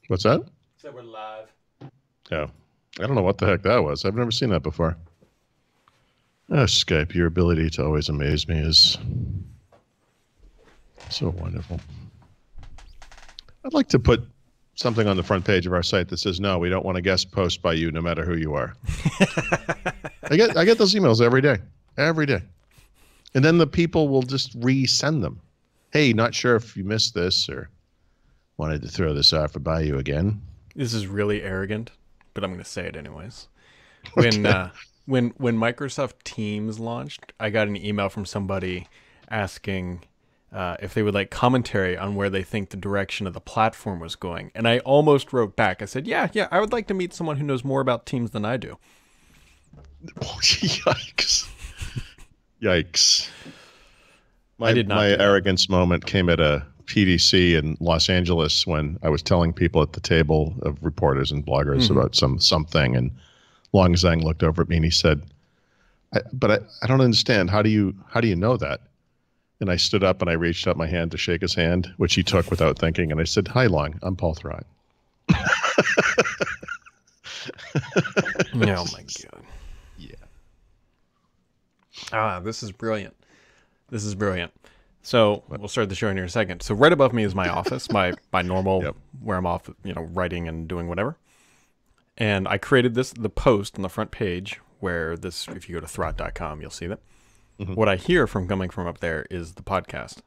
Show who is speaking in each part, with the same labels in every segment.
Speaker 1: What's that?
Speaker 2: So we're live.
Speaker 1: Oh, I don't know what the heck that was. I've never seen that before. Skype, your ability to always amaze me is so wonderful. I'd like to put something on the front page of our site that says, no, we don't want a guest post by you, no matter who you are. I get those emails every day. And then the people will just resend them. Hey, not sure if you missed this or wanted to throw this offer by you again.
Speaker 2: This is really arrogant, but I'm going to say it anyways. When Microsoft Teams launched, I got an email from somebody asking if they would like commentary on where they think the direction of the platform was going. And I almost wrote back. I said, yeah, I would like to meet someone who knows more about Teams than I do.
Speaker 1: Yikes. Yikes.
Speaker 2: I did not
Speaker 1: My arrogance moment came at a PDC in Los Angeles when I was telling people at the table of reporters and bloggers about something, and Long Zhang looked over at me and he said, I don't understand. How do you know that? And I stood up and I reached out my hand to shake his hand, which he took without thinking. And I said, hi, Long, I'm Paul Thurrott.
Speaker 2: Oh my God.
Speaker 1: Yeah.
Speaker 2: This is brilliant. So we'll start the show in here in a second. So right above me is my office, my normal, where I'm off, writing and doing whatever. And I created the post on the front page where this, if you go to Thurrott.com, you'll see that. Mm-hmm. What I hear from coming from up there is the podcast.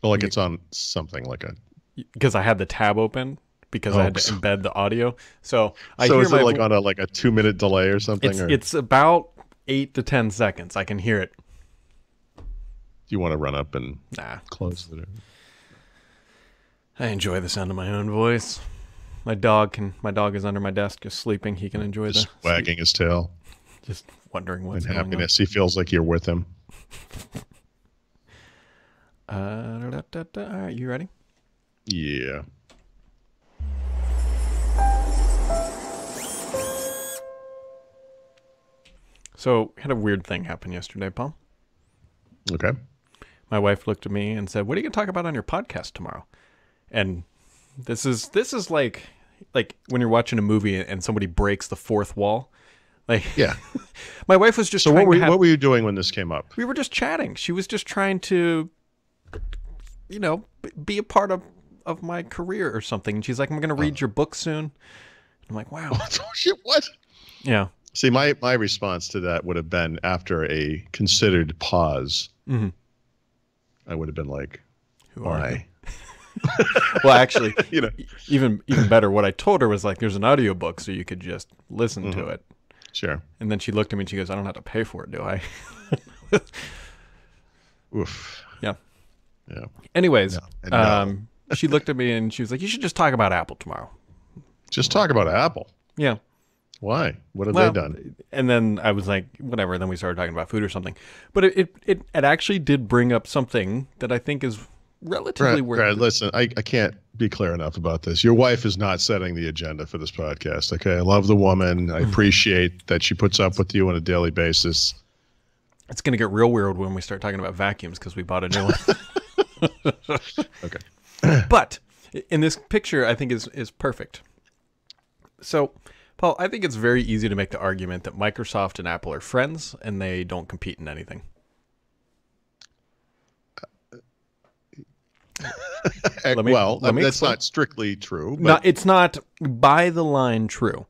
Speaker 1: Well, like it's on something like
Speaker 2: because I had the tab open because I had to embed the audio. So
Speaker 1: is it like on a 2-minute delay or something?
Speaker 2: It's about 8 to 10 seconds. I can hear it.
Speaker 1: Do you want to run up and close it?
Speaker 2: I enjoy the sound of my own voice. My dog is under my desk just sleeping. He can enjoy
Speaker 1: just wagging his tail.
Speaker 2: Just wondering what's going
Speaker 1: happiness. On. He feels like you're with him.
Speaker 2: All right, you ready?
Speaker 1: Yeah.
Speaker 2: So, had a weird thing happen yesterday, Paul.
Speaker 1: Okay.
Speaker 2: My wife looked at me and said, "What are you going to talk about on your podcast tomorrow?" And this is like when you're watching a movie and somebody breaks the fourth wall.
Speaker 1: Yeah.
Speaker 2: My wife was just.
Speaker 1: So what were you doing when this came up?
Speaker 2: We were just chatting. She was just trying to, be a part of my career or something. And she's like, "I'm going to read your book soon." I'm like, "Wow."
Speaker 1: What?
Speaker 2: Yeah.
Speaker 1: See, my response to that would have been after a considered pause.
Speaker 2: Mm-hmm.
Speaker 1: I would have been like,
Speaker 2: "Who are you?" Well, actually, even better. What I told her was like, "There's an audiobook, so you could just listen to it."
Speaker 1: Sure.
Speaker 2: And then she looked at me and she goes, "I don't have to pay for it, do I?"
Speaker 1: Oof.
Speaker 2: Yeah.
Speaker 1: Yeah.
Speaker 2: Anyways, no. She looked at me and she was like, "You should just talk about Apple tomorrow."
Speaker 1: Just talk about Apple?
Speaker 2: Yeah.
Speaker 1: Why? What have they done?
Speaker 2: And then I was like, whatever. Then we started talking about food or something. But it actually did bring up something that I think is relatively worth.
Speaker 1: Brad, listen, I can't be clear enough about this. Your wife is not setting the agenda for this podcast. Okay, I love the woman. I appreciate that she puts up with you on a daily basis.
Speaker 2: It's going to get real weird when we start talking about vacuums because we bought a new one.
Speaker 1: Okay.
Speaker 2: But in this picture, I think is perfect. So, Paul, I think it's very easy to make the argument that Microsoft and Apple are friends and they don't compete in anything.
Speaker 1: That's not strictly true.
Speaker 2: But it's not by the line true.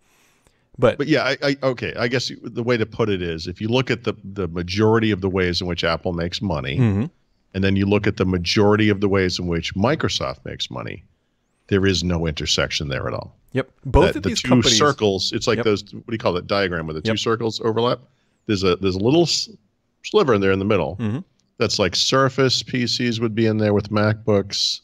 Speaker 2: But
Speaker 1: yeah, okay. I guess the way to put it is if you look at the majority of the ways in which Apple makes money, and then you look at the majority of the ways in which Microsoft makes money, there is no intersection there at all.
Speaker 2: Yep. Both of these
Speaker 1: two
Speaker 2: companies,
Speaker 1: circles, it's like those, what do you call that diagram where the two circles overlap? There's a little sliver in there in the middle.
Speaker 2: Mm-hmm.
Speaker 1: That's like Surface PCs would be in there with MacBooks.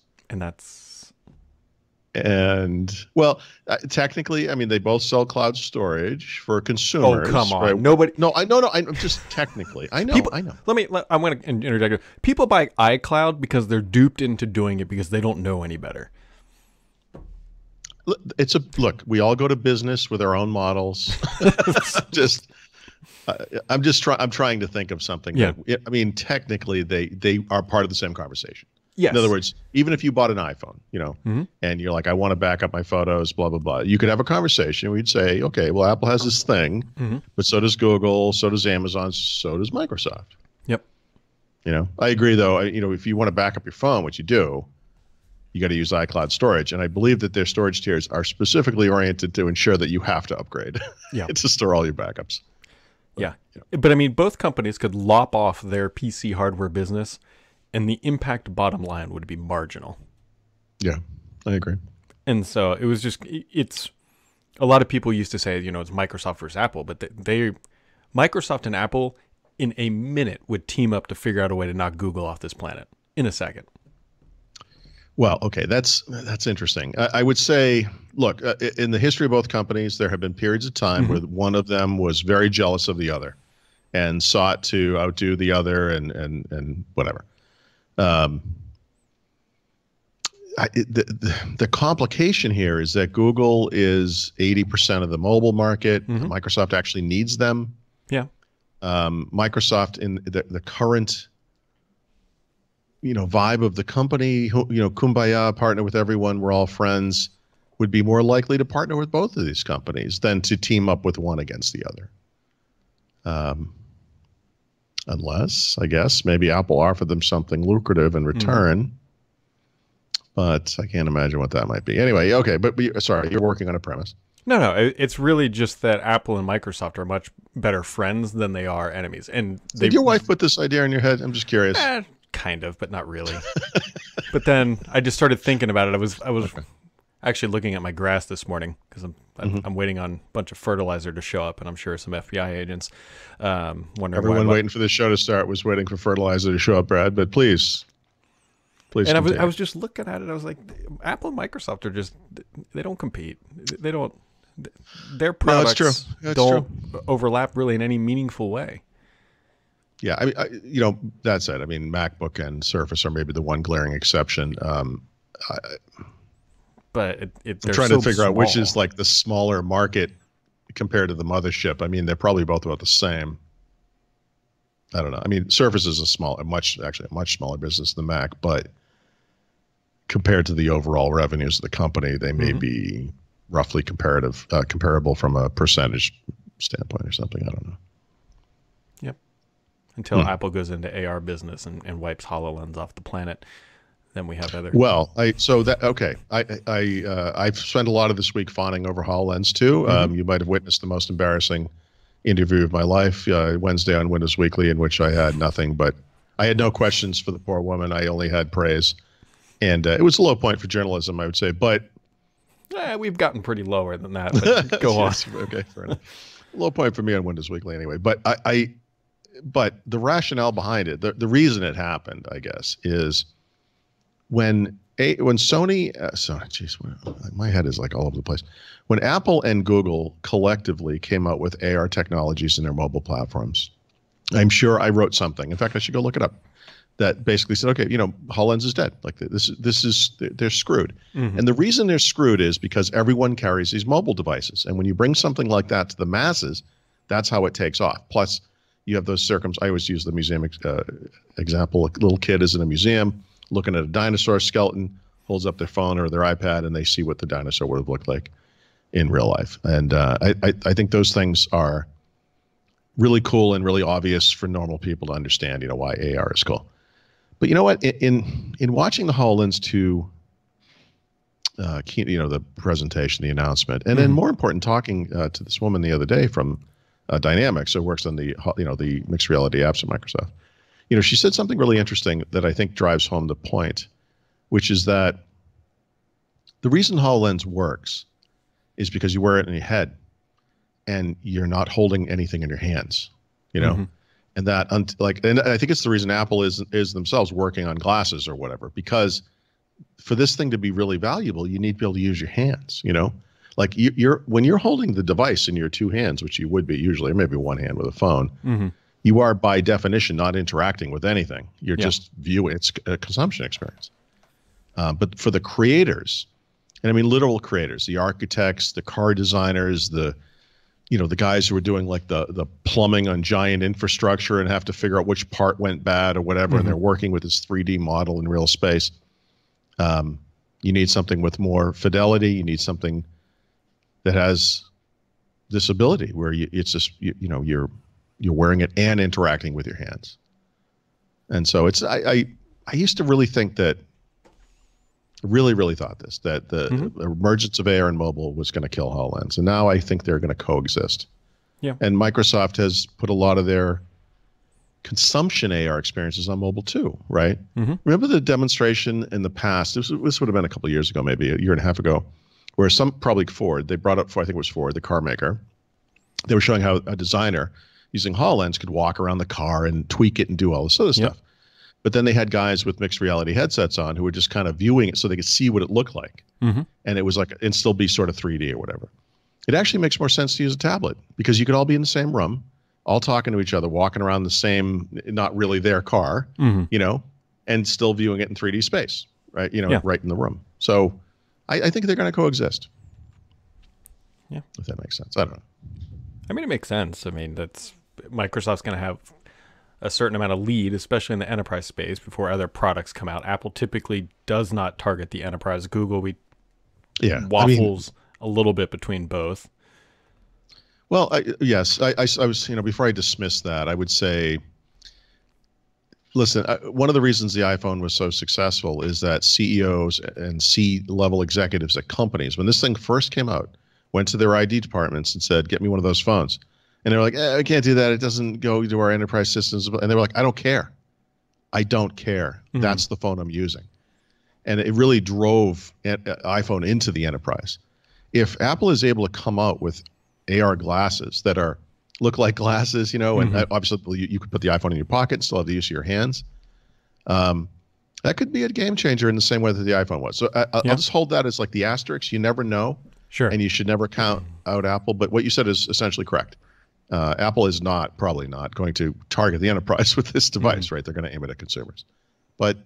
Speaker 1: Technically, I mean, they both sell cloud storage for consumers.
Speaker 2: Oh, come on.
Speaker 1: Right?
Speaker 2: Nobody.
Speaker 1: No, I'm just technically. I know. I know.
Speaker 2: I'm going to interject. People buy iCloud because they're duped into doing it because they don't know any better.
Speaker 1: Look, we all go to business with our own models. I'm trying to think of something.
Speaker 2: Yeah.
Speaker 1: I mean, technically, they are part of the same conversation.
Speaker 2: Yes.
Speaker 1: In other words, even if you bought an iPhone, and you're like, I want to back up my photos, blah, blah, blah. You could have a conversation. We'd say, okay, well, Apple has this thing, but so does Google, so does Amazon, so does Microsoft.
Speaker 2: Yep.
Speaker 1: I agree, though. If you want to back up your phone, which you do, you got to use iCloud storage. And I believe that their storage tiers are specifically oriented to ensure that you have to upgrade to store all your backups.
Speaker 2: Yeah. But I mean, both companies could lop off their PC hardware business and the impact bottom line would be marginal.
Speaker 1: Yeah, I agree.
Speaker 2: And so it was it's a lot of people used to say, it's Microsoft versus Apple, but Microsoft and Apple in a minute would team up to figure out a way to knock Google off this planet in a second.
Speaker 1: Well, okay, that's interesting. I would say, look, in the history of both companies, there have been periods of time where one of them was very jealous of the other and sought to outdo the other and whatever. The complication here is that Google is 80% of the mobile market. Microsoft actually needs them.
Speaker 2: Yeah.
Speaker 1: Microsoft in the current vibe of the company, kumbaya, partner with everyone, we're all friends, would be more likely to partner with both of these companies than to team up with one against the other. Unless, I guess, maybe Apple offered them something lucrative in return. But I can't imagine what that might be. Anyway, okay, but sorry, you're working on a premise.
Speaker 2: No, it's really just that Apple and Microsoft are much better friends than they are enemies. And
Speaker 1: Did your wife put this idea in your head? I'm just curious.
Speaker 2: Kind of, but not really. But then I just started thinking about it. I was actually looking at my grass this morning because I'm waiting on a bunch of fertilizer to show up, and I'm sure some FBI agents wondering.
Speaker 1: Everyone waiting for this show to start was waiting for fertilizer to show up, Brad. But please.
Speaker 2: And I was just looking at it. I was like, Apple and Microsoft are they don't compete. They don't. Their products don't overlap really in any meaningful way.
Speaker 1: Yeah, I mean, that said, I mean, MacBook and Surface are maybe the one glaring exception.
Speaker 2: But
Speaker 1: I'm trying to figure out which is like the smaller market compared to the mothership. I mean, they're probably both about the same. I don't know. I mean, Surface is a much smaller business than Mac, but compared to the overall revenues of the company, they may be roughly comparable from a percentage standpoint or something. I don't know.
Speaker 2: Yep. Until Apple goes into AR business and wipes HoloLens off the planet, then we have other.
Speaker 1: Well, I've spent a lot of this week fawning over HoloLens too. You might have witnessed the most embarrassing interview of my life Wednesday on Windows Weekly, in which I had nothing but I had no questions for the poor woman. I only had praise, and it was a low point for journalism, I would say. But
Speaker 2: we've gotten pretty lower than that. But go on.
Speaker 1: Okay, fair enough. Low point for me on Windows Weekly, anyway. But but the rationale behind it, the reason it happened, I guess, is when Sony, my head is like all over the place. When Apple and Google collectively came out with AR technologies in their mobile platforms, I'm sure I wrote something. In fact, I should go look it up. That basically said, okay, HoloLens is dead. Like they're screwed. And the reason they're screwed is because everyone carries these mobile devices. And when you bring something like that to the masses, that's how it takes off. Plus, you have those I always use the museum example. A little kid is in a museum looking at a dinosaur skeleton, holds up their phone or their iPad, and they see what the dinosaur would have looked like in real life. And I think those things are really cool and really obvious for normal people to understand, why AR is cool. But you know what? In watching the HoloLens 2, the presentation, the announcement, and then more important, talking to this woman the other day from Dynamics, who works on the mixed reality apps at Microsoft. She said something really interesting that I think drives home the point, which is that the reason HoloLens works is because you wear it in your head and you're not holding anything in your hands, and that and I think it's the reason Apple is themselves working on glasses or whatever, because for this thing to be really valuable, you need to be able to use your hands, like when you're holding the device in your two hands, which you would be usually, or maybe one hand with a phone, you are by definition not interacting with anything. You're just viewing. It's a consumption experience. But for the creators, and I mean literal creators, the architects, the car designers, the the guys who were doing like the plumbing on giant infrastructure and have to figure out which part went bad or whatever, and they're working with this 3D model in real space. You need something with more fidelity. You need something that has this ability where it's just you're wearing it and interacting with your hands. And so I used to really think that, really thought this, that the emergence of AR and mobile was going to kill HoloLens, and now I think they're going to coexist.
Speaker 2: Yeah. And
Speaker 1: Microsoft has put a lot of their consumption AR experiences on mobile too, right? Remember the demonstration in the past? This would have been a couple of years ago, maybe a year and a half ago, where probably Ford, they brought up, I think it was Ford, the car maker. They were showing how a designer using HoloLens could walk around the car and tweak it and do all this other stuff. But then they had guys with mixed reality headsets on who were just kind of viewing it so they could see what it looked like. And it was like, and still be sort of 3D or whatever. It actually makes more sense to use a tablet because you could all be in the same room, all talking to each other, walking around the same, not really their car, and still viewing it in 3D space, right? Right in the room. So I think they're going to coexist.
Speaker 2: Yeah.
Speaker 1: If that makes sense. I don't know.
Speaker 2: I mean, it makes sense. I mean, Microsoft's going to have a certain amount of lead, especially in the enterprise space, before other products come out. Apple typically does not target the enterprise. Google, waffles a little bit between both.
Speaker 1: Well, yes, I was, before I dismiss that, I would say, listen, one of the reasons the iPhone was so successful is that CEOs and C-level executives at companies, when this thing first came out, went to their ID departments and said, get me one of those phones. And they were like, I can't do that. It doesn't go to our enterprise systems. And they were like, I don't care. I don't care. That's the phone I'm using. And it really drove iPhone into the enterprise. If Apple is able to come out with AR glasses that look like glasses, and obviously you could put the iPhone in your pocket and still have the use of your hands. That could be a game changer in the same way that the iPhone was. So I'll just hold that as like the asterisk. You never know.
Speaker 2: Sure.
Speaker 1: And you should never count out Apple. But what you said is essentially correct. Apple is probably not going to target the enterprise with this device, right? They're going to aim it at consumers. But,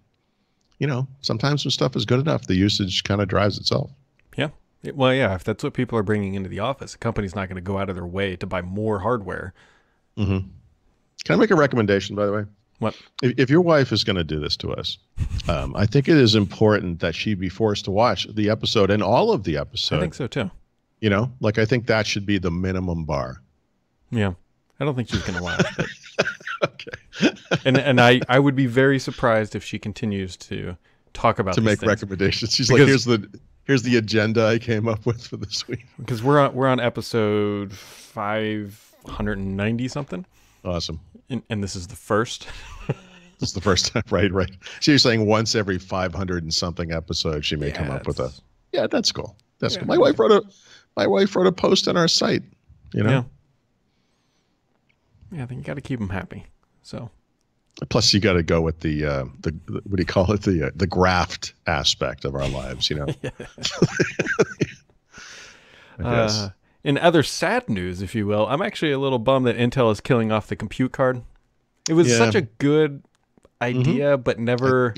Speaker 1: sometimes when stuff is good enough, the usage kind of drives itself.
Speaker 2: Yeah. Well, yeah, if that's what people are bringing into the office, a company's not going to go out of their way to buy more hardware.
Speaker 1: Can I make a recommendation, by the way?
Speaker 2: What?
Speaker 1: If your wife is going to do this to us, I think it is important that she be forced to watch the episode and all of the episodes.
Speaker 2: I think so, too.
Speaker 1: I think that should be the minimum bar.
Speaker 2: Yeah. I don't think she's going to watch it.
Speaker 1: Okay.
Speaker 2: and I would be very surprised if she continues to talk about these
Speaker 1: make
Speaker 2: things.
Speaker 1: Recommendations. She's because, like, here's the agenda I came up with for this week.
Speaker 2: Because we're on episode 590 something.
Speaker 1: Awesome.
Speaker 2: And this is the first.
Speaker 1: This is the first time, right? So you're saying once every 500 and something episodes she may come up with a. Yeah, that's cool. That's cool. My wife wrote a post on our site.
Speaker 2: Yeah. Yeah, I think you got to keep them happy. So.
Speaker 1: Plus, you got to go with the what do you call it? The graft aspect of our lives, I guess.
Speaker 2: In other sad news, if you will, I'm actually a little bummed that Intel is killing off the compute card. It was such a good idea, but never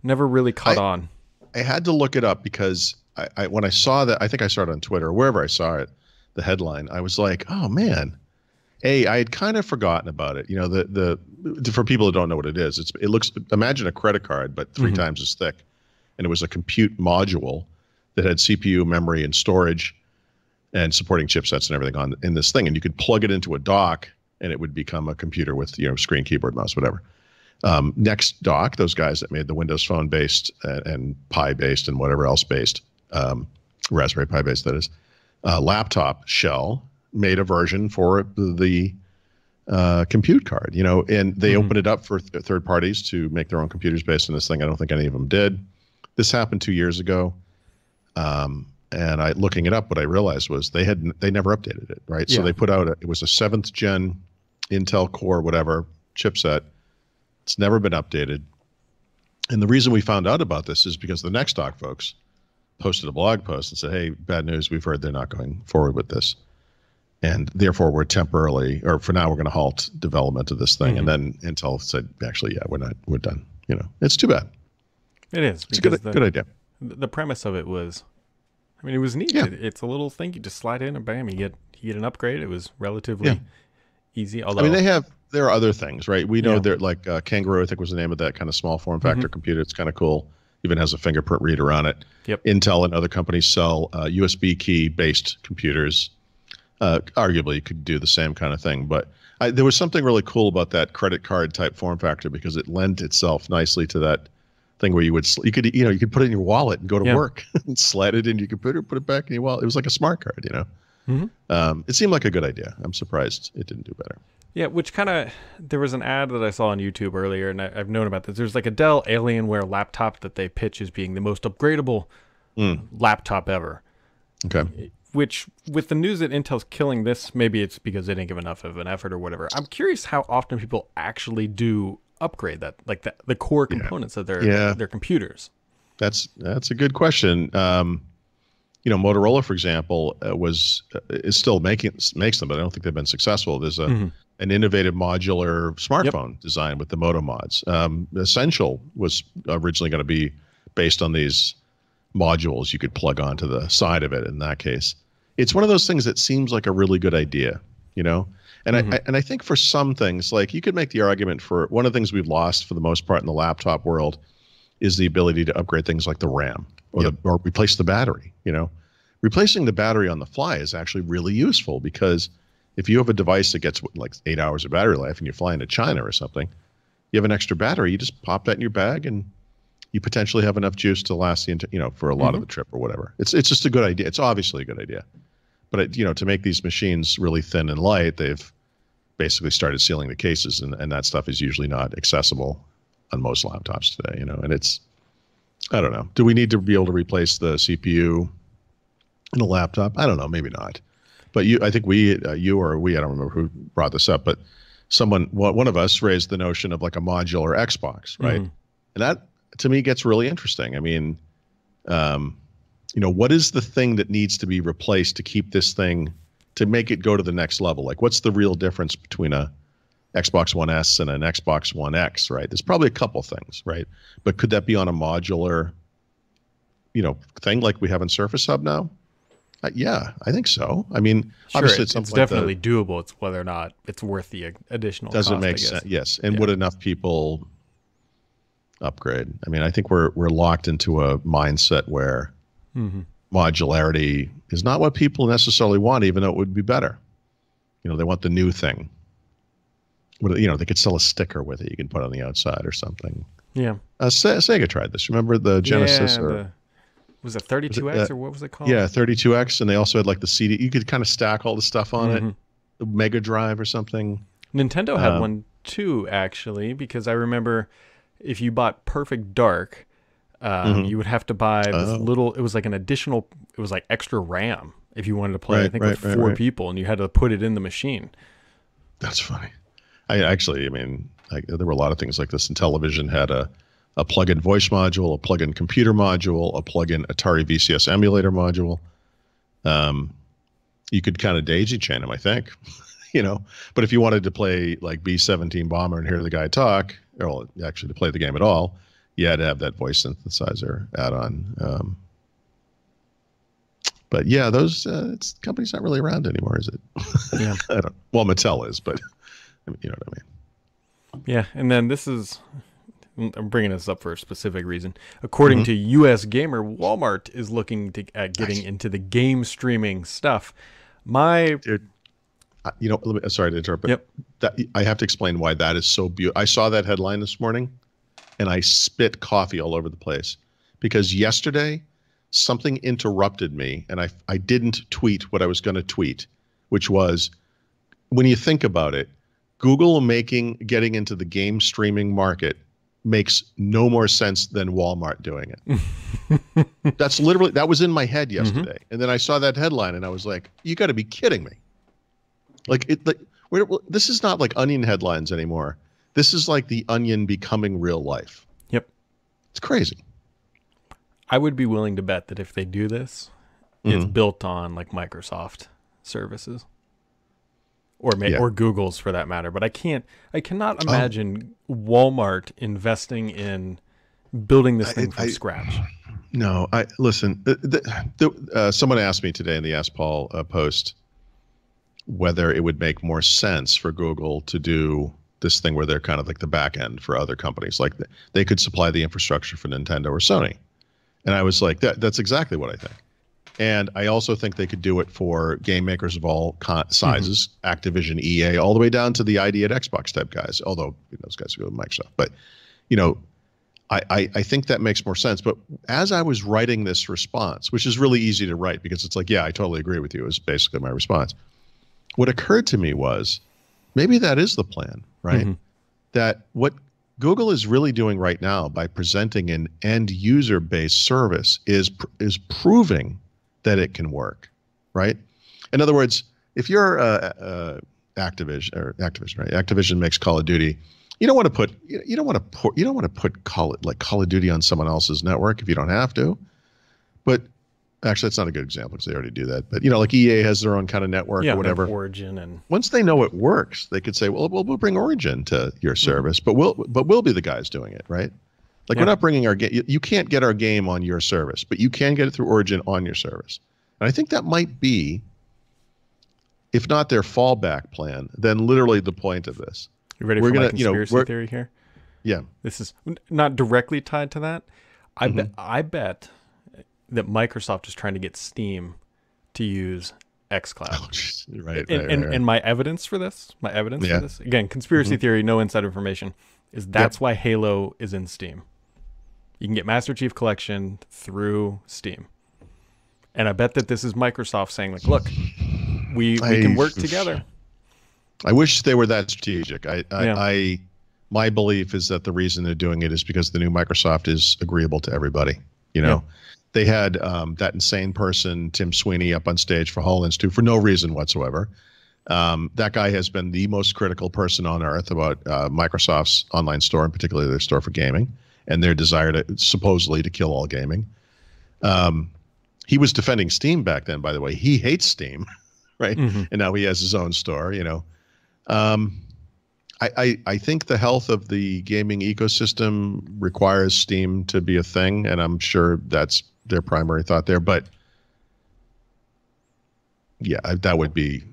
Speaker 2: really caught on.
Speaker 1: I had to look it up because I when I saw that, I think I saw it on Twitter or wherever I saw it, the headline, I was like, oh man. I had kind of forgotten about it. For people who don't know what it is, it looks, imagine a credit card, but 3 times as thick. And it was a compute module that had CPU, memory, and storage and supporting chipsets and everything in this thing. And you could plug it into a dock and it would become a computer with, screen, keyboard, mouse, whatever. Next Dock, those guys that made the Windows Phone based and Pi based and whatever else based, Raspberry Pi based, that is, laptop shell, made a version for the compute card, and they opened it up for third parties to make their own computers based on this thing. I don't think any of them did. This happened 2 years ago. And looking it up, what I realized was they never updated it, right? Yeah. So they put out it was a 7th gen Intel Core, whatever chipset. It's never been updated. And the reason we found out about this is because the Next Dock folks posted a blog post and said, hey, bad news. We've heard they're not going forward with this. And therefore, we're temporarily, or for now, we're going to halt development of this thing. And then Intel said, actually, yeah, we're done. It's too bad.
Speaker 2: It is.
Speaker 1: It's a good idea.
Speaker 2: The premise of it was, it was neat. Yeah. It's a little thing. You just slide in and bam, you get an upgrade. It was relatively easy. Although
Speaker 1: I mean, there are other things, right? We know
Speaker 2: Yeah.
Speaker 1: they're like Kangaroo, I think was the name of that kind of small form factor computer. It's kind of cool. Even has a fingerprint reader on it.
Speaker 2: Yep.
Speaker 1: Intel and other companies sell USB key based computers. Arguably, you could do the same kind of thing, but there was something really cool about that credit card type form factor because it lent itself nicely to that thing where you could put it in your wallet and go to work and slide it into your computer, put it back in your wallet. It was like a smart card, It seemed like a good idea. I'm surprised it didn't do better.
Speaker 2: Yeah, which there was an ad that I saw on YouTube earlier, and I've known about this. There's like a Dell Alienware laptop that they pitch as being the most upgradable laptop ever.
Speaker 1: Okay.
Speaker 2: Which, with the news that Intel's killing this, maybe it's because they didn't give enough of an effort or whatever. I'm curious how often people actually do upgrade that, like the core components of their computers.
Speaker 1: That's a good question. Motorola, for example, is still makes them, but I don't think they've been successful. There's an innovative modular smartphone design with the Moto mods. Essential was originally going to be based on these modules you could plug onto the side of it. In that case, it's one of those things that seems like a really good idea, And I think for some things, like you could make the argument for one of the things we've lost for the most part in the laptop world is the ability to upgrade things like the RAM or replace the battery. Replacing the battery on the fly is actually really useful because if you have a device that gets like 8 hours of battery life and you're flying to China or something, you have an extra battery, you just pop that in your bag and you potentially have enough juice to last for a lot of the trip or whatever. It's just a good idea. It's obviously a good idea, but to make these machines really thin and light, they've basically started sealing the cases, and that stuff is usually not accessible on most laptops today. And it's, I don't know. Do we need to be able to replace the CPU in a laptop? I don't know. Maybe not. But I think I don't remember who brought this up, but one of us raised the notion of like a modular Xbox, right? And that to me gets really interesting. I mean, what is the thing that needs to be replaced to keep this thing, to make it go to the next level? Like, what's the real difference between a Xbox One S and an Xbox One X, right? There's probably a couple things, right? But could that be on a modular, thing like we have in Surface Hub now? Yeah, I think so. I mean,
Speaker 2: sure,
Speaker 1: obviously
Speaker 2: it's
Speaker 1: like
Speaker 2: definitely doable. It's whether or not it's worth the additional
Speaker 1: does
Speaker 2: cost,
Speaker 1: it make sense? Yes. And would enough people upgrade? I mean, I think we're locked into a mindset where modularity is not what people necessarily want, even though it would be better. They want the new thing. They could sell a sticker with it you can put on the outside or something.
Speaker 2: Yeah.
Speaker 1: Sega tried this. Remember the Genesis?
Speaker 2: Was it 32X or what was it called?
Speaker 1: Yeah, 32X. And they also had like the CD. You could kind of stack all the stuff on it. The Mega Drive or something.
Speaker 2: Nintendo had one too, actually, because I remember if you bought Perfect Dark, you would have to buy this little, it was like an additional, it was like extra RAM if you wanted to play, I think with four people, and you had to put it in the machine.
Speaker 1: That's funny. There were a lot of things like this. And television had a plug-in voice module, a plug-in computer module, a plug-in Atari VCS emulator module. You could kind of daisy chain them, I think, But if you wanted to play like B-17 Bomber and hear the guy talk, or actually to play the game at all, you had to have that voice synthesizer add-on. But yeah, those company's not really around anymore, is it?
Speaker 2: Yeah.
Speaker 1: Well, Mattel is, but you know what I mean.
Speaker 2: Yeah, and then I'm bringing this up for a specific reason. According to US Gamer, Walmart is looking at getting into the game streaming stuff.
Speaker 1: Dude, sorry to interrupt, but I have to explain why that is so beautiful. I saw that headline this morning, and I spit coffee all over the place because yesterday something interrupted me, and I didn't tweet what I was going to tweet, which was, when you think about it, Google getting into the game streaming market makes no more sense than Walmart doing it. That was in my head yesterday. And then I saw that headline and I was like, you got to be kidding me. This is not like Onion headlines anymore. This is like the Onion becoming real life.
Speaker 2: Yep.
Speaker 1: It's crazy.
Speaker 2: I would be willing to bet that if they do this, it's built on like Microsoft services. Or Google's for that matter, but I cannot imagine Walmart investing in building this thing from scratch.
Speaker 1: No, listen. Someone asked me today in the Ask Paul post, whether it would make more sense for Google to do this thing where they're kind of like the back end for other companies. Like they could supply the infrastructure for Nintendo or Sony. And I was like, that's exactly what I think. And I also think they could do it for game makers of all sizes, Activision, EA, all the way down to the ID at Xbox type guys, although those guys go to Microsoft. But, I think that makes more sense. But as I was writing this response, which is really easy to write because it's like, yeah, I totally agree with you, is basically my response. What occurred to me was maybe that is the plan, right? That what Google is really doing right now by presenting an end user based service is proving that it can work, right? In other words, if you're Activision, right? Activision makes Call of Duty. You don't want to put Call of Duty on someone else's network if you don't have to. But actually, that's not a good example because they already do that. But like EA has their own kind of network or whatever.
Speaker 2: Origin, and
Speaker 1: once they know it works, they could say, well, we'll bring Origin to your service, but we'll be the guys doing it, right? Like we're not bringing our game. You can't get our game on your service, but you can get it through Origin on your service. And I think that might be, if not their fallback plan, then literally the point of this.
Speaker 2: You ready for my conspiracy theory here?
Speaker 1: Yeah.
Speaker 2: This is not directly tied to that. I bet that Microsoft is trying to get Steam to use xCloud.
Speaker 1: Oh, right.
Speaker 2: And my evidence for this, again, conspiracy theory, no inside information, is that's why Halo is in Steam. You can get Master Chief Collection through Steam. And I bet that this is Microsoft saying, like, look, we can work together.
Speaker 1: I wish they were that strategic. My belief is that the reason they're doing it is because the new Microsoft is agreeable to everybody. They had that insane person, Tim Sweeney, up on stage for HoloLens 2 for no reason whatsoever. That guy has been the most critical person on earth about Microsoft's online store, and particularly their store for gaming, and their desire to supposedly to kill all gaming. He was defending Steam back then, by the way. He hates Steam, right? And now he has his own store, I think the health of the gaming ecosystem requires Steam to be a thing, and I'm sure that's their primary thought there. But yeah, that would be.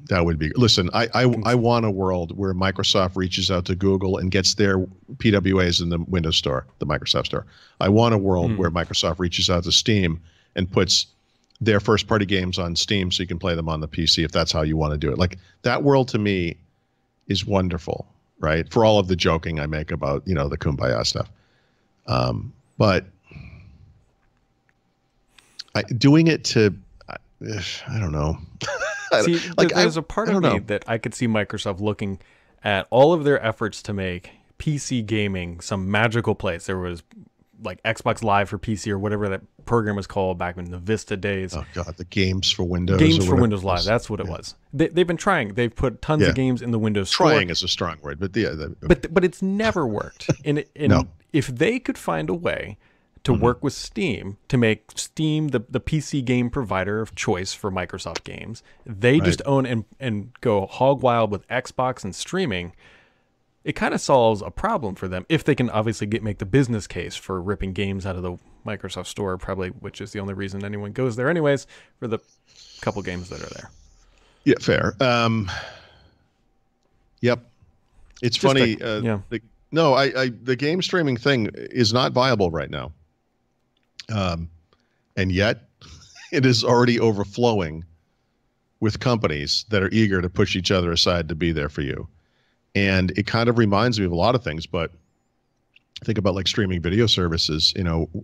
Speaker 1: Listen, I want a world where Microsoft reaches out to Google and gets their PWAs in the Windows Store, the Microsoft Store. I want a world where Microsoft reaches out to Steam and puts their first-party games on Steam so you can play them on the PC if that's how you want to do it. Like, that world to me is wonderful, right? For all of the joking I make about, the Kumbaya stuff. But doing it to, I don't know.
Speaker 2: See, there's a part of me that I could see Microsoft looking at all of their efforts to make PC gaming some magical place. There was like Xbox Live for PC or whatever that program was called back in the Vista days.
Speaker 1: Oh God, the Games for Windows.
Speaker 2: Games for Windows Live. That's what it was. They've been trying. They've put tons of games in the Windows Store.
Speaker 1: Trying is a strong word, but
Speaker 2: but it's never worked. And if they could find a way to work with Steam to make Steam the PC game provider of choice for Microsoft games, they just own and go hog wild with Xbox and streaming. It kind of solves a problem for them if they can obviously make the business case for ripping games out of the Microsoft Store, probably, which is the only reason anyone goes there anyways, for the couple games that are there.
Speaker 1: Yeah, fair. Yep. It's just funny. The game streaming thing is not viable right now. And yet it is already overflowing with companies that are eager to push each other aside to be there for you. And it kind of reminds me of a lot of things, but think about like streaming video services,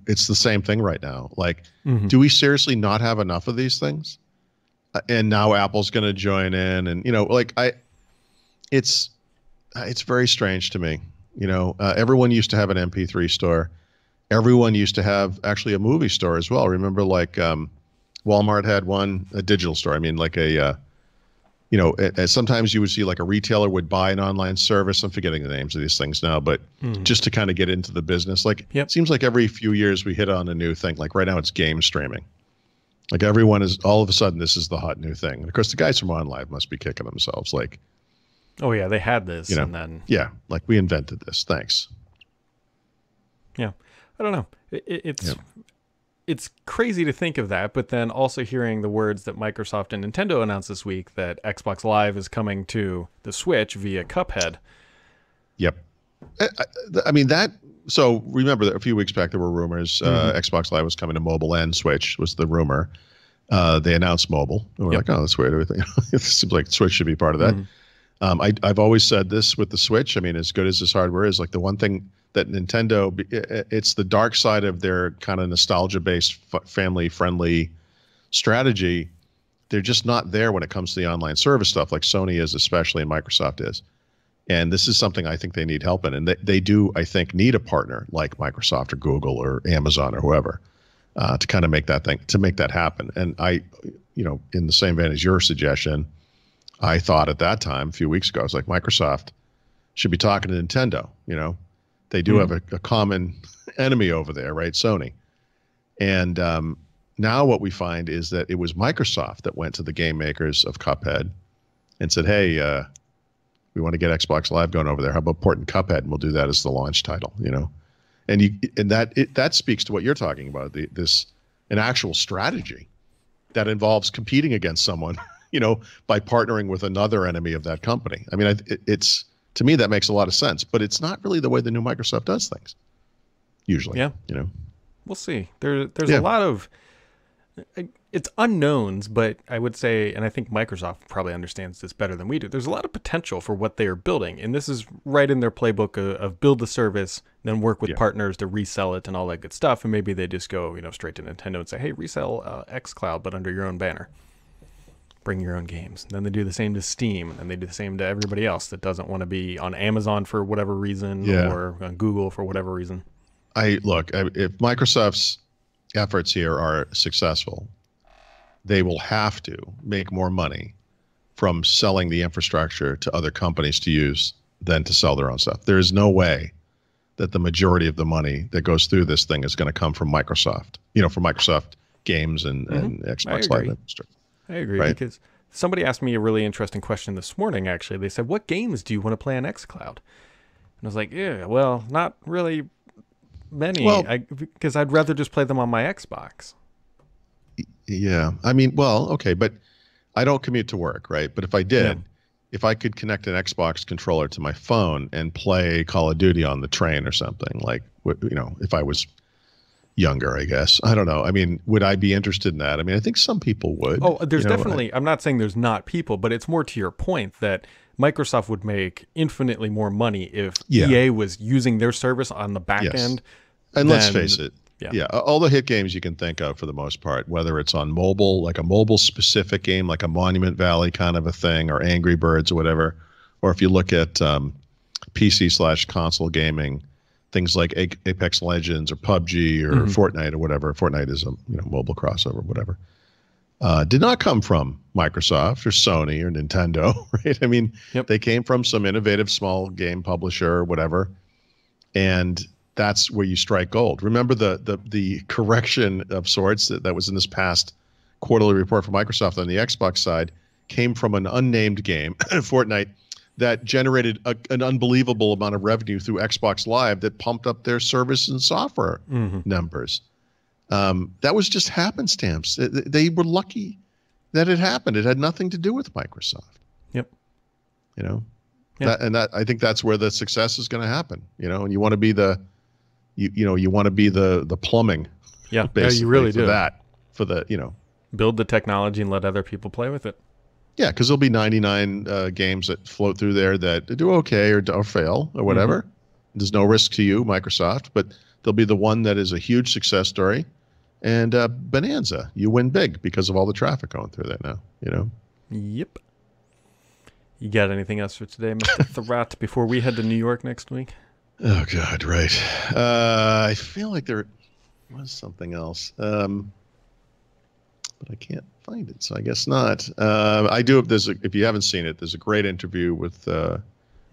Speaker 1: it's the same thing right now. Like, do we seriously not have enough of these things? And now Apple's going to join in, and, it's very strange to me. Everyone used to have an MP3 store. Everyone used to have actually a movie store as well. Remember, like, Walmart had a digital store. I mean, like sometimes you would see like a retailer would buy an online service. I'm forgetting the names of these things now, but just to kind of get into the business, like it seems like every few years we hit on a new thing. Like right now it's game streaming. Like everyone is all of a sudden, this is the hot new thing. And of course the guys from OnLive must be kicking themselves. Like,
Speaker 2: oh yeah, they had this and then.
Speaker 1: Yeah. Like we invented this. Thanks.
Speaker 2: Yeah. I don't know. It's it's crazy to think of that, but then also hearing the words that Microsoft and Nintendo announced this week that Xbox Live is coming to the Switch via Cuphead.
Speaker 1: Yep. I mean, that. So remember that a few weeks back there were rumors Xbox Live was coming to mobile and Switch was the rumor. They announced mobile. And we're like, oh, that's weird. Everything. It seems like Switch should be part of that. I've always said this with the Switch. I mean, as good as this hardware is, like the one thing that Nintendo, it's the dark side of their kind of nostalgia-based, family-friendly strategy. They're just not there when it comes to the online service stuff, like Sony is, especially, and Microsoft is. And this is something I think they need help in. And they do, I think, need a partner like Microsoft or Google or Amazon or whoever to kind of make that happen. And I, in the same vein as your suggestion, I thought at that time, a few weeks ago, I was like, Microsoft should be talking to Nintendo. They do have a common enemy over there, right? Sony. And now what we find is that it was Microsoft that went to the game makers of Cuphead and said, hey, we want to get Xbox Live going over there. How about porting Cuphead? And we'll do that as the launch title, And that speaks to what you're talking about, an actual strategy that involves competing against someone, by partnering with another enemy of that company. I mean, it's to me that makes a lot of sense, but it's not really the way the new Microsoft does things. Usually,
Speaker 2: yeah, we'll see. There's a lot of it's unknowns, but I would say, and I think Microsoft probably understands this better than we do, there's a lot of potential for what they are building. And this is right in their playbook of build the service, then work with partners to resell it and all that good stuff. And maybe they just go, straight to Nintendo and say, hey, resell xCloud, but under your own banner. Bring your own games. And then they do the same to Steam, and they do the same to everybody else that doesn't want to be on Amazon for whatever reason or on Google for whatever reason.
Speaker 1: If Microsoft's efforts here are successful, they will have to make more money from selling the infrastructure to other companies to use than to sell their own stuff. There is no way that the majority of the money that goes through this thing is going to come from Microsoft, from Microsoft games and Xbox Live infrastructure.
Speaker 2: I agree, because somebody asked me a really interesting question this morning, actually. They said, what games do you want to play on xCloud? And I was like, yeah, well, not really many, because I'd rather just play them on my Xbox.
Speaker 1: Yeah. I mean, well, okay, but I don't commute to work, right? But if I did, if I could connect an Xbox controller to my phone and play Call of Duty on the train or something, like, if I was younger, I guess. I don't know. I mean, would I be interested in that? I mean, I think some people would.
Speaker 2: Oh, there's definitely, I'm not saying there's not people, but it's more to your point that Microsoft would make infinitely more money if EA was using their service on the back end.
Speaker 1: And let's face it, all the hit games you can think of for the most part, whether it's on mobile, like a mobile specific game, like a Monument Valley kind of a thing, or Angry Birds or whatever, or if you look at PC/console gaming, things like Apex Legends or PUBG or Fortnite or whatever. Fortnite is a mobile crossover, whatever. Did not come from Microsoft or Sony or Nintendo, right? I mean, they came from some innovative small game publisher or whatever, and that's where you strike gold. Remember the correction of sorts that was in this past quarterly report from Microsoft on the Xbox side came from an unnamed game, Fortnite, that generated an unbelievable amount of revenue through Xbox Live that pumped up their service and software numbers. That was just happenstance. They were lucky that it happened. It had nothing to do with Microsoft.
Speaker 2: Yep.
Speaker 1: I think that's where the success is going to happen. And you want to be you want to be the plumbing.
Speaker 2: Yeah, you really do.
Speaker 1: For the
Speaker 2: build the technology and let other people play with it. Yeah,
Speaker 1: because there'll be 99 games that float through there that do okay or fail or whatever. There's no risk to you, Microsoft, but there'll be the one that is a huge success story. And bonanza, you win big because of all the traffic going through there now,
Speaker 2: Yep. You got anything else for today, Mr. Thurrott, before we head to New York next week?
Speaker 1: Oh, God, right. I feel like there was something else. But I can't find it, so I guess not. I do. If you haven't seen it, there's a great interview with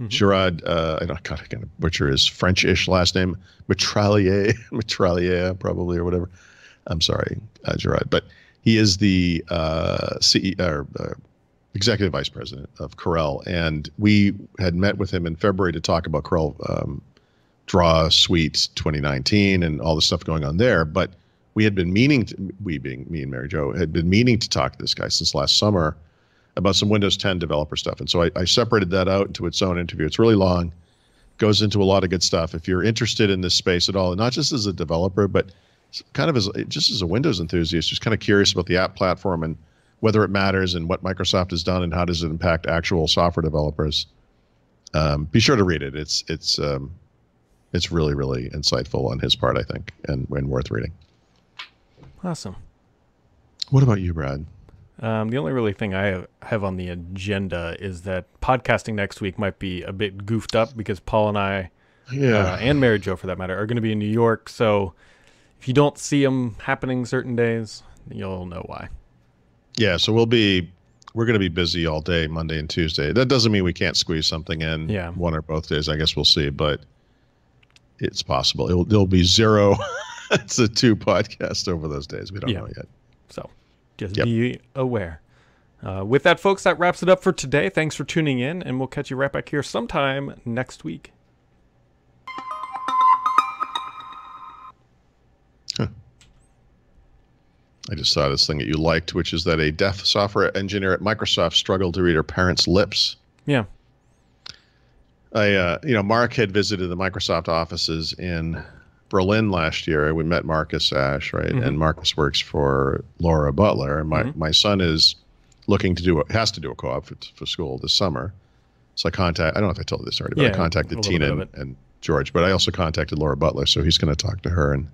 Speaker 1: Gerard. I kind of butcher his French-ish last name, Metralier, probably, or whatever. I'm sorry, Gerard, but he is the CEO, executive vice president of Corel, and we had met with him in February to talk about Corel Draw Suite 2019 and all the stuff going on there, but we had been meaning to, we being me and Mary Jo, had been meaning to talk to this guy since last summer about some Windows 10 developer stuff. And so I separated that out into its own interview. It's really long, goes into a lot of good stuff. If you're interested in this space at all, and not just as a developer, but kind of just as a Windows enthusiast, just kind of curious about the app platform and whether it matters and what Microsoft has done and how does it impact actual software developers, be sure to read it. It's really, really insightful on his part, I think, and worth reading.
Speaker 2: Awesome.
Speaker 1: What about you, Brad?
Speaker 2: The only really thing I have on the agenda is that podcasting next week might be a bit goofed up because Paul and I, and Mary Jo for that matter, are going to be in New York. So if you don't see them happening certain days, you'll know why.
Speaker 1: Yeah, so we're going to be busy all day, Monday and Tuesday. That doesn't mean we can't squeeze something in one or both days. I guess we'll see, but it's possible. There'll be zero to 2 podcasts over those days. We don't know yet.
Speaker 2: So just be aware. With that, folks, that wraps it up for today. Thanks for tuning in, and we'll catch you right back here sometime next week.
Speaker 1: I just saw this thing that you liked, which is that a deaf software engineer at Microsoft struggled to read her parents' lips.
Speaker 2: Yeah.
Speaker 1: Mark had visited the Microsoft offices in Berlin last year. We met Marcus Ash, right? Mm-hmm. And Marcus works for Laura Butler. And my son is looking to has to do a co-op for school this summer. So I don't know if I told you this already, but I contacted Tina and George, but I also contacted Laura Butler. So he's going to talk to her. And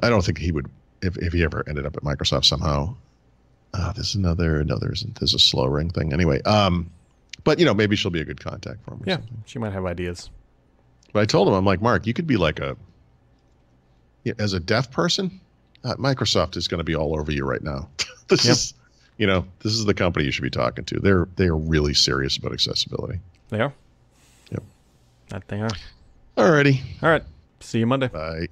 Speaker 1: I don't think he would, if he ever ended up at Microsoft somehow. There's there's a slow ring thing. Anyway, but maybe she'll be a good contact for him.
Speaker 2: Yeah, she might have ideas.
Speaker 1: But I told him, I'm like, Mark, you could be like as a deaf person, Microsoft is going to be all over you right now. This is the company you should be talking to. They are really serious about accessibility.
Speaker 2: They are.
Speaker 1: Yep.
Speaker 2: That they are.
Speaker 1: Alrighty.
Speaker 2: All right. See you Monday.
Speaker 1: Bye.